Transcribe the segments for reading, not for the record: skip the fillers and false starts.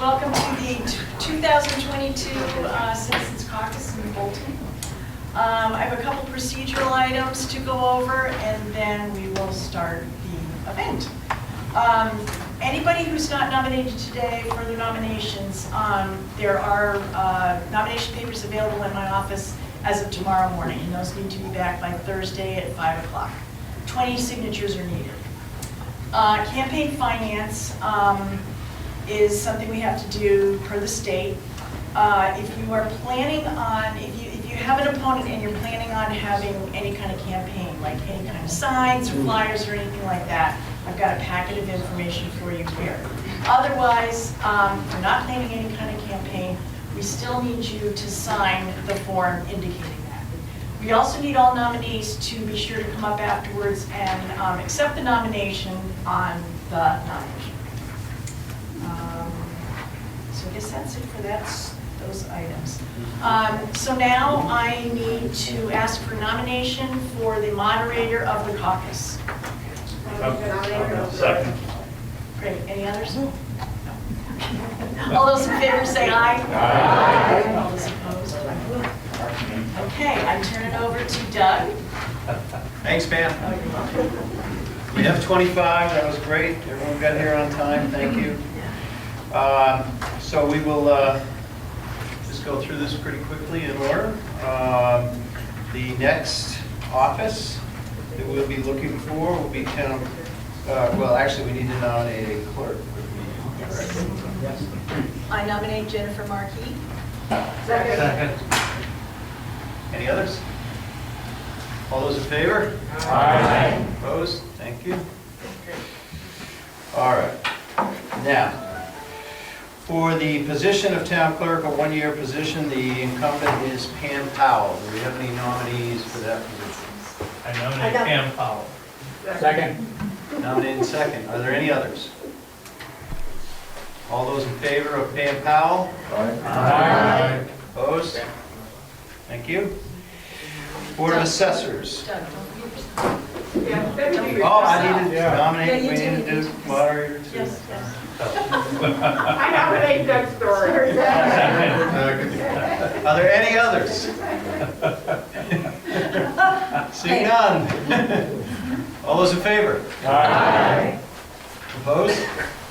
Welcome to the 2022 Citizens Caucus in Bolton. I have a couple procedural items to go over, and then we will start the event. Anybody who's not nominated today for the nominations, there are nomination papers available in my office as of tomorrow morning, and those need to be back by Thursday at 5 o'clock. 20 signatures are needed. Campaign finance is something we have to do per the state. If you are planning on, if you have an opponent and you're planning on having any kind of campaign, like any kind of signs or flyers or anything like that, I've got a packet of information for you here. Otherwise, if you're not planning any kind of campaign, we still need you to sign the form indicating that. We also need all nominees to be sure to come up afterwards and accept the nomination on the nomination. So I guess that's it for those items. So now I need to ask for nomination for the moderator of the caucus. Second. Great. Any others? No. All those in favor say aye. Aye. All those opposed? Okay, I turn it over to Doug. Thanks, Pam. Oh, you're welcome. We have 25, that was great. Everyone got here on time, thank you. So we will just go through this pretty quickly in order. The next office that we'll be looking for will be town, well, actually, we need to nominate a clerk. Yes. I nominate Jennifer Markey. Second. Any others? All those in favor? Aye. Opposed? Thank you. All right. Now, for the position of town clerk, a one-year position, the incumbent is Pam Powell. Do we have any nominees for that position? I nominate Pam Powell. Second. Nominated second. Are there any others? All those in favor of Pam Powell? Aye. Opposed? Thank you. Board of Assessors. Doug, don't forget yourself. Oh, I need to Yeah, nominate, you we do. need to do moderator too. Yes, yes. I nominate Doug Storer. Are there any others? Seeing none. All those in favor? Aye. Opposed?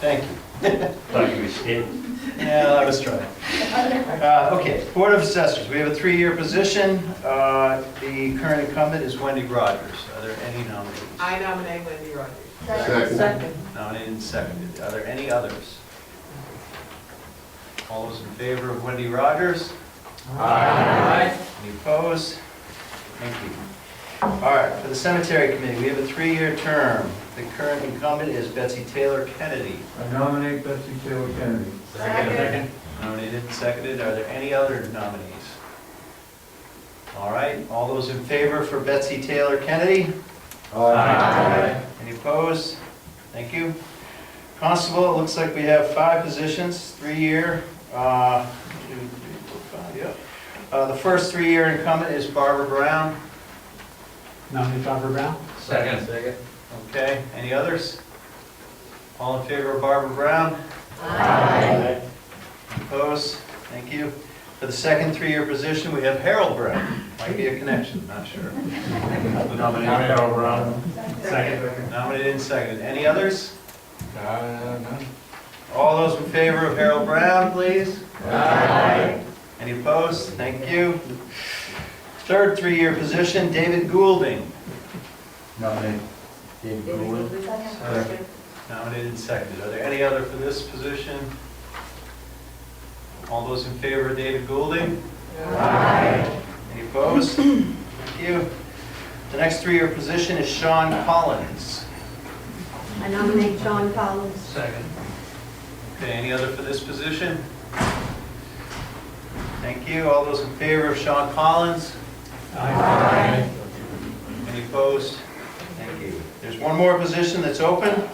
Thank you. Thought you were scared. Yeah, I was trying. Okay, Board of Assessors, we have a 3-year position. The current incumbent is Wendy Rogers. Are there any nominees? I nominate Wendy Rogers. Second. Nominated and seconded. Are there any others? All those in favor of Wendy Rogers? Aye. Any opposed? Thank you. All right, for the Cemetery Committee, we have a 3-year term. The current incumbent is Betsy Taylor Kennedy. I nominate Betsy Taylor Kennedy. Second. Nominated and seconded. Are there any other nominees? All right, all those in favor for Betsy Taylor Kennedy? Aye. Any opposed? Thank you. Constable, it looks like we have 5 positions, 3-year. 2, 3, 4, 5, yeah. The first 3-year incumbent is Barbara Brown. Nominate Barbara Brown. Second. Okay, any others? All in favor of Barbara Brown? Aye. Opposed? Thank you. For the second 3-year position, we have Harold Brown. Might be a connection, not sure. Nominate Harold Brown. Second. Nominated and seconded. Any others? None. All those in favor of Harold Brown, please? Aye. Any opposed? Thank you. Third 3-year position, David Goulding. Nominate David Gould. Nominated and seconded. Are there any other for this position? All those in favor of David Goulding? Aye. Any opposed? Thank you. The next 3-year position is Sean Collins. I nominate John Collins. Second. Okay, any other for this position? Thank you. All those in favor of Sean Collins? Aye. Any opposed? Thank you. There's one more position that's open.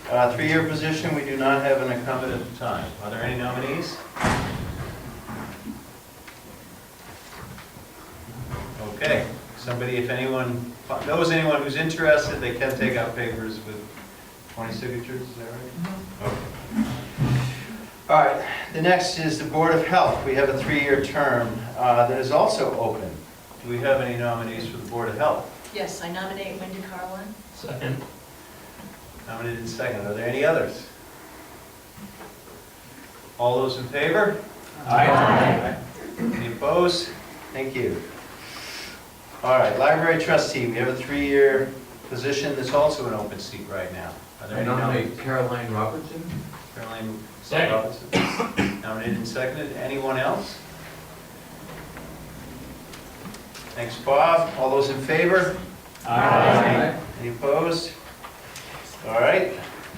3-year position, we do not have an incumbent at the time. Are there any nominees? Okay, somebody, if anyone knows anyone who's interested, they can take out papers with 20 signatures, is that right? Okay. All right, the next is the Board of Health. We have a 3-year term that is also open. Do we have any nominees for the Board of Health? Yes, I nominate Wendy Carlin. Second. Nominated and second. Are there any others? All those in favor? Aye. Any opposed? Thank you. All right, Library Trustee. We have a 3-year position that's also an open seat right now. Are there I any nominate nominees? Caroline Robertson. Caroline Second. Robinson. Nominated and seconded. Anyone else? Thanks, Bob. All those in favor? Aye. Any opposed? All right.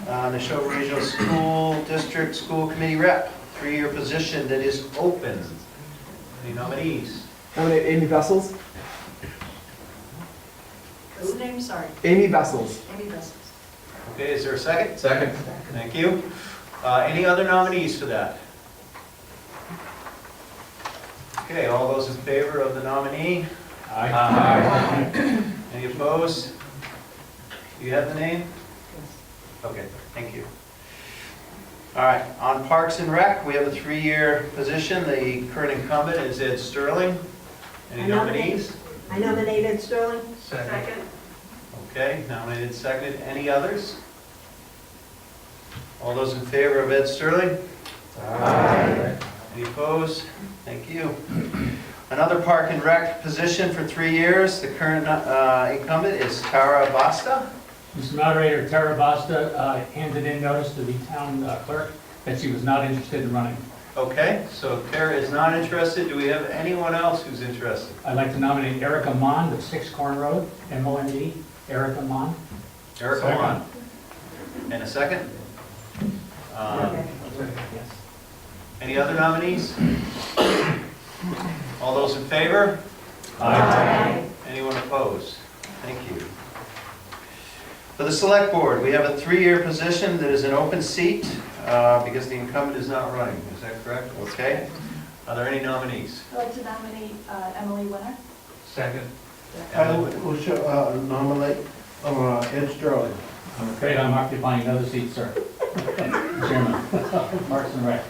Neshoba Regional School District School Committee Rep, 3-year position that is open. Any nominees? Nominate Amy Vessels. What's the name? Sorry, Amy Vessels. Amy Vessels. Okay, is there a second? Second. Thank you. Any other nominees for that? Okay, all those in favor of the nominee? Aye. Any opposed? Do you have the name? Okay, thank you. All right, on Parks and Rec, we have a 3-year position. The current incumbent is Ed Sterling. Any I nominate- nominees? I nominated Sterling. Second. Okay, nominated, seconded. Any others? All those in favor of Ed Sterling? Aye. Any opposed? Thank you. Another Park and Rec position for 3 years. The current incumbent is Tara Basta. Mr. Moderator, Tara Basta handed in notice to the town clerk that she was not interested in running. Okay, so Tara is not interested. Do we have anyone else who's interested? I'd like to nominate Erica Mond of 6 Corn Road, MOND, Erica Mond. Erica Lon. And a second? Okay. Yes. Any other nominees? All those in favor? Aye. Anyone opposed? Thank you. For the Select Board, we have a 3-year position that is an open seat because the incumbent is not running. Is that correct? Okay. Are there any nominees? I'd like to nominate Emily Winter. Second. I will nominate Ed Sterling. I'm afraid I'm occupying another seat, sir. Chairman, Parks and Rec.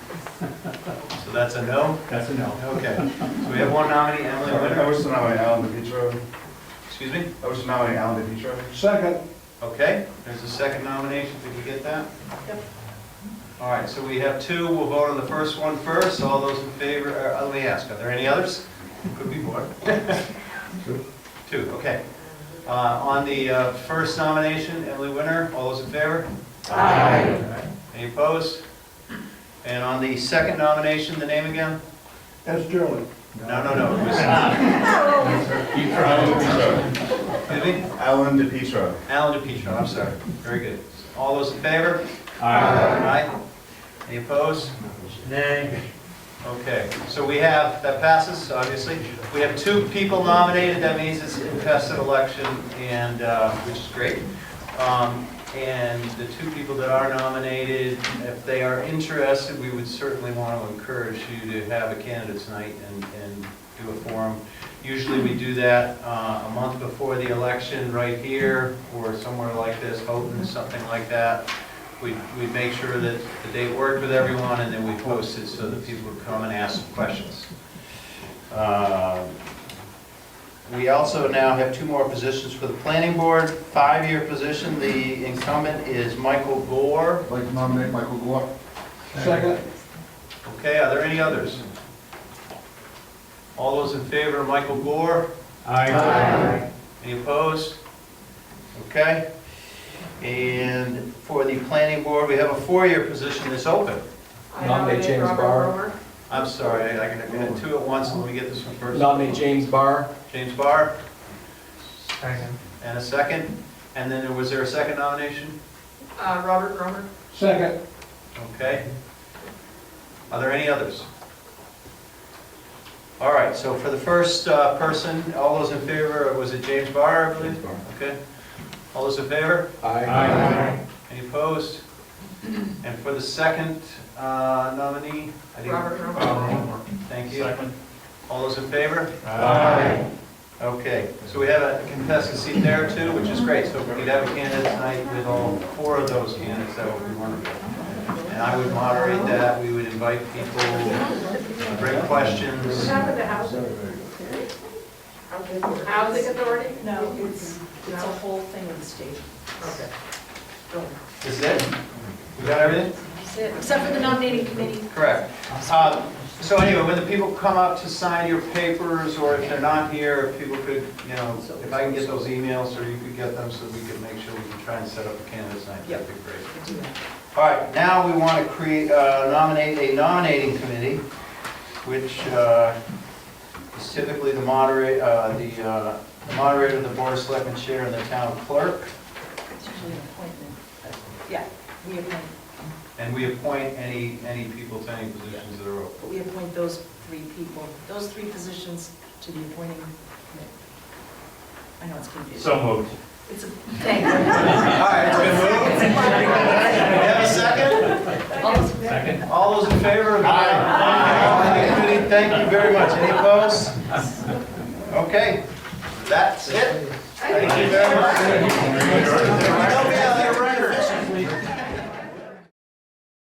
So that's a no? That's a no. Okay. So we have one nominee, Emily I Winter. wish to nominate Alan DePietro. Excuse me? I wish to nominate Alan DePietro. Second. Okay, there's a second nomination. Did we get that? Yep. All right, so we have 2. We'll vote on the first one first. All those in favor, let me ask, are there any others? Could be more. 2, okay. On the first nomination, Emily Winter, all those in favor? Aye. Any opposed? And on the second nomination, the name again? Ed Sterling. No. It was- Alan DePietro. Excuse me? Alan DePietro. Alan DePietro, I'm sorry. Very good. All those in favor? Aye. Aye. Any opposed? Nay. Okay, so we have, that passes, obviously. We have 2 people nominated, that means it's a contested election, and, which is great. And the 2 people that are nominated, if they are interested, we would certainly want to encourage you to have a candidates night and do a forum. Usually we do that a month before the election right here, or somewhere like this, Houghton, something like that. We'd make sure that the date worked with everyone, and then we post it so that people would come and ask some questions. We also now have 2 more positions for the Planning Board. 5-year position, the incumbent is Michael Gore. I'd like to nominate Michael Gore. Second. Okay, are there any others? All those in favor of Michael Gore? Aye. Any opposed? Okay. And for the Planning Board, we have a 4-year position that's open. I Nominate James Robert Barr. Romer. I'm sorry, I can have 2 at once, let me get this one first. Nominate James Barr. James Barr, Second. and a second. And then was there a second nomination? Robert Romer. Second. Okay. Are there any others? All right, so for the first person, all those in favor, was it James Barr, I believe? Okay. All those in favor? Aye. Any opposed? And for the second nominee? I didn't- Robert Romer. Thank you. All those in favor? Aye. Okay, so we have a contested seat there too, which is great. So if we could have a candidate tonight with all 4 of those candidates, that would be wonderful. And I would moderate that. We would invite people, great questions. What happened to housing? Housing authority? No, it's a whole thing with the state. Okay. Is it? We got everything? That's it, except for the nominating committee. Correct. So anyway, when the people come up to sign your papers, or if they're not here, if people could, you know, if I can get those emails, or you could get them, so we could make sure we can try and set up a candidates night, that'd be great. All right, now we want to create, nominate a nominating committee, which is typically the moderator, the moderator, the board of selectmen chair, and the town clerk. It's usually an appointment. Yeah, we appoint, And we appoint any people to any positions that are open. but we appoint those three people, those three positions to the appointing committee. I know it's confusing. So moved. It's a, thanks. All right, it's been moved. We have a second? Second. All those in favor? Aye. Thank you very much. Any opposed? Okay, that's it. Thank you very much.